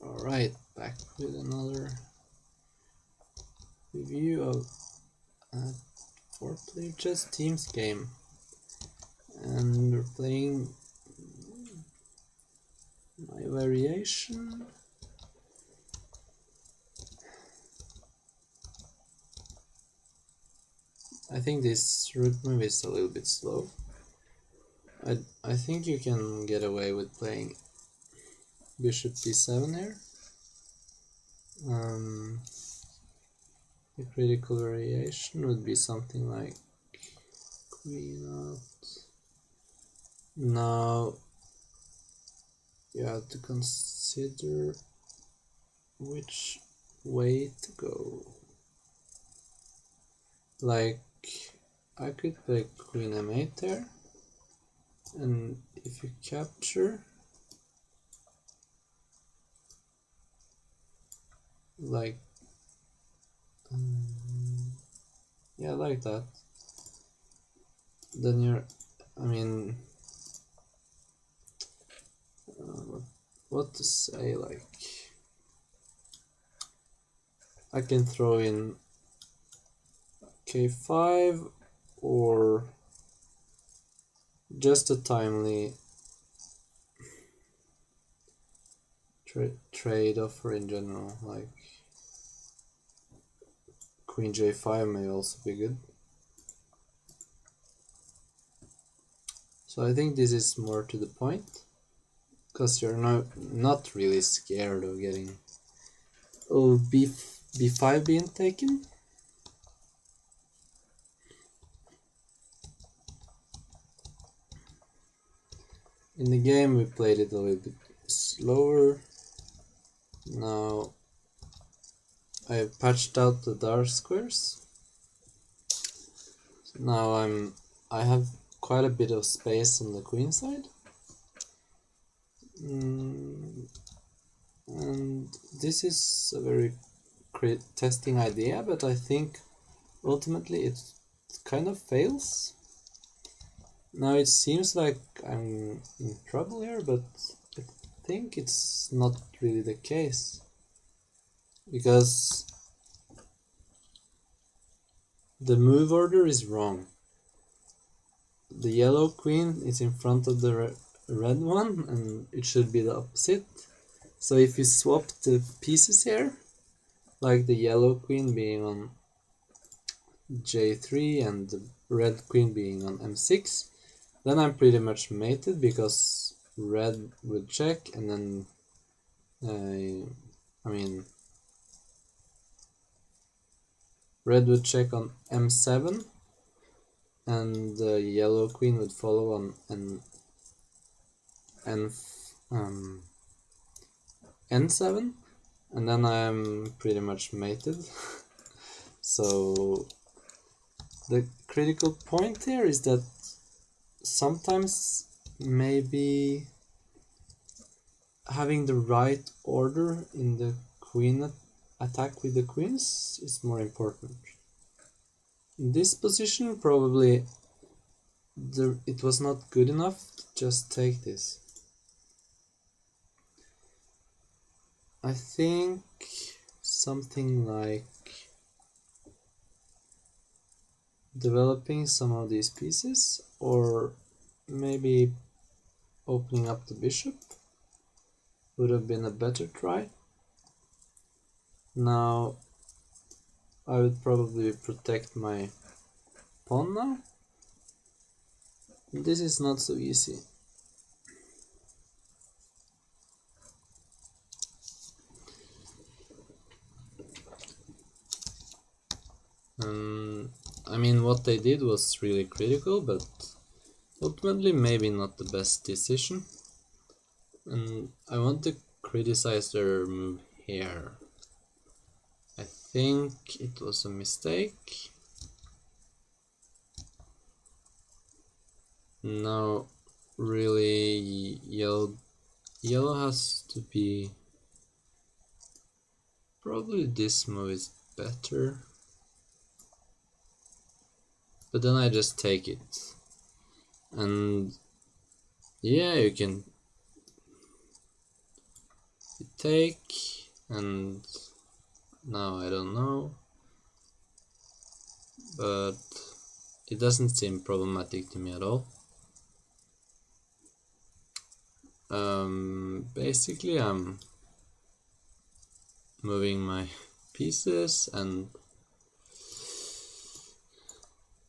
Alright, back with another review of a 4-player chess teams game. And we're playing my variation. I think this rook move is a little bit slow. I think you can get away with playing bishop d7 here. The critical variation would be something like queen out. Now you have to consider which way to go. Like, I could play queen m8 there, and if you capture, like, yeah, like that, then you're, I mean, what to say, like, I can throw in k5 or just a timely trade offer in general, like queen j5 may also be good. So I think this is more to the point, because you're not really scared of getting b5 being taken. In the game we played it a little bit slower. Now I've patched out the dark squares. So now I have quite a bit of space on the queen side. And this is a very testing idea, but I think ultimately it kind of fails. Now it seems like I'm in trouble here, but I think it's not really the case, because the move order is wrong. The yellow queen is in front of the red one, and it should be the opposite. So if you swap the pieces here, like the yellow queen being on j3 and the red queen being on m6, then I'm pretty much mated, because red would check, and then I mean red would check on m7, and the yellow queen would follow on n7, and then I'm pretty much mated. So the critical point here is that sometimes maybe having the right order in the queen attack with the queens is more important. In this position, probably it was not good enough to just take this. I think something like developing some of these pieces, or maybe opening up the bishop, would have been a better try. Now I would probably protect my pawn now. This is not so easy. I mean, what they did was really critical, but ultimately maybe not the best decision. And I want to criticize their move here. I think it was a mistake. Now really yellow has to be, probably this move is better, but then I just take it, and yeah, you can take, and now I don't know, but it doesn't seem problematic to me at all. Basically I'm moving my pieces, and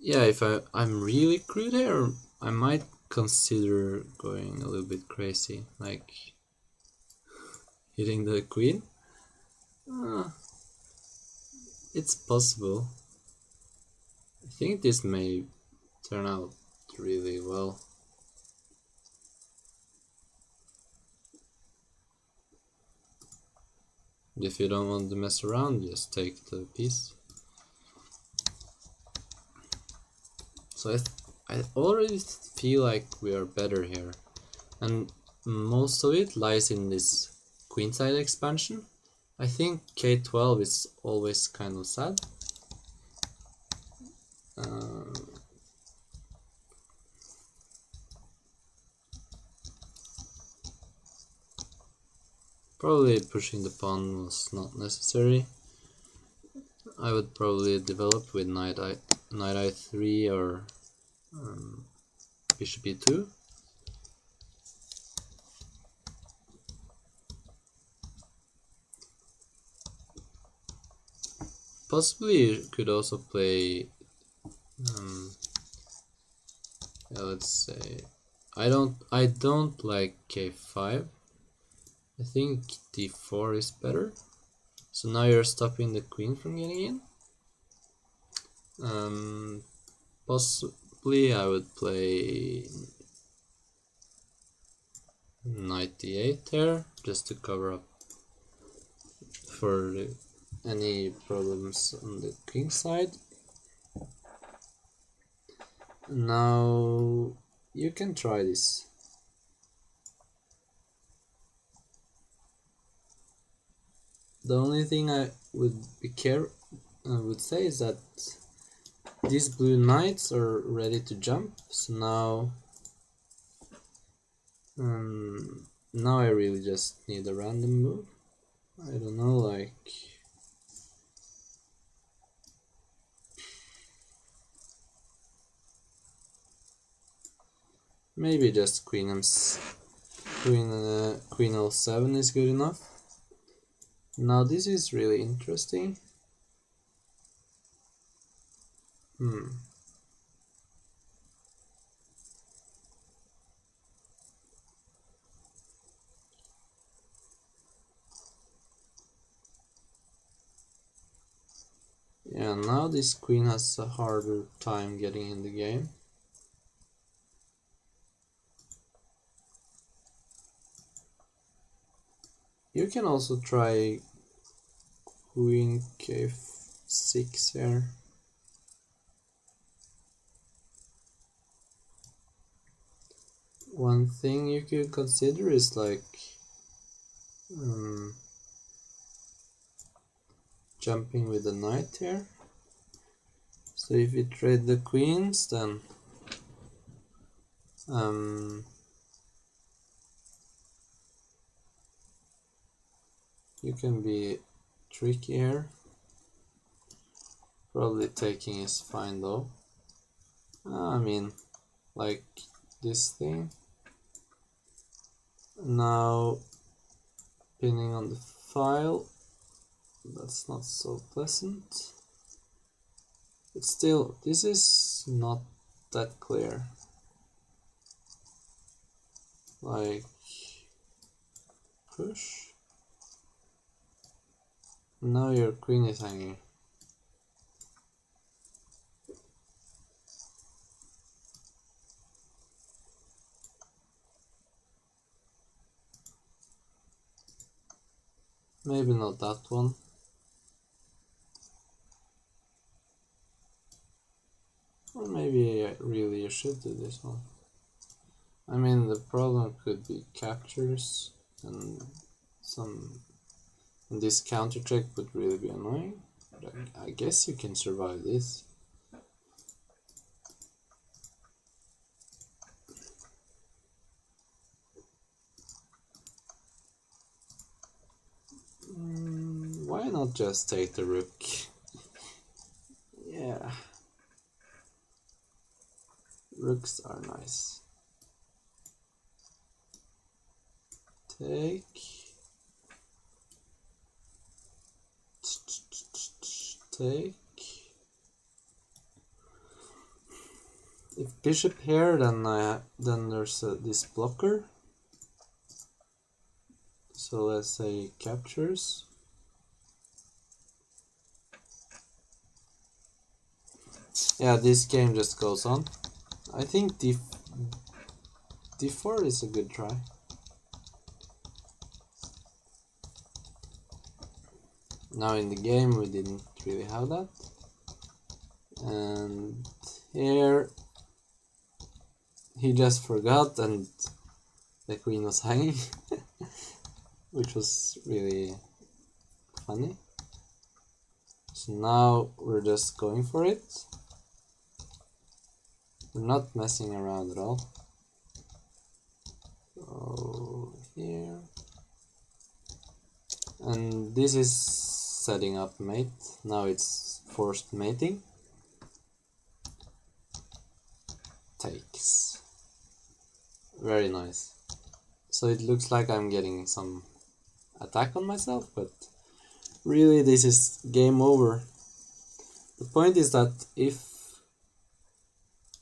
yeah, if I'm really crude here, I might consider going a little bit crazy, like hitting the queen. It's possible. I think this may turn out really well. If you don't want to mess around, just take the piece. So I already feel like we are better here, and most of it lies in this queenside expansion. I think K12 is always kind of sad. Probably pushing the pawn was not necessary. I would probably develop with knight I3 or bishop E2. Possibly you could also play yeah, let's say I don't like K5. I think D4 is better. So now you're stopping the queen from getting in. Possibly I would play knight D8 here, just to cover up for any problems on the king side. Now you can try this. The only thing I would say is that these blue knights are ready to jump. So now I really just need a random move. I don't know, like maybe just queen L7 is good enough. Now this is really interesting. Yeah, now this queen has a harder time getting in the game. You can also try queen K6 here. One thing you could consider is like jumping with the knight here. So if you trade the queens, then you can be tricky here. Probably taking is fine though. I mean, like this thing. Now pinning on the file. That's not so pleasant. But still, this is not that clear. Like push. Now your queen is hanging. Maybe not that one. Or maybe really you should do this one. I mean, the problem could be captures, and this counter check would really be annoying. But I guess you can survive this. why not just take the rook? Yeah. Rooks are nice. Take. Take. If bishop here, then there's this blocker. So let's say captures. Yeah, this game just goes on. I think d4 is a good try. Now in the game we didn't really have that. And here he just forgot and the queen was hanging, which was really funny. So now we're just going for it. We're not messing around at all. So here. And this is setting up mate. Now it's forced mating. Takes. Very nice. So it looks like I'm getting some attack on myself, but really this is game over. The point is that if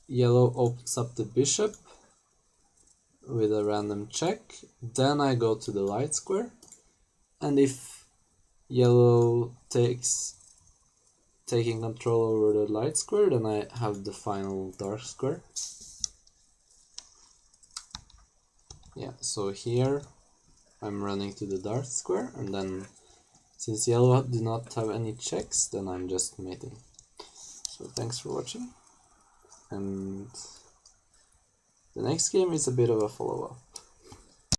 yellow opens up the bishop with a random check, then I go to the light square, and if yellow taking control over the light square, then I have the final dark square. Yeah, so here I'm running to the dark square, and then since yellow do not have any checks, then I'm just mating. So thanks for watching, and the next game is a bit of a follow-up.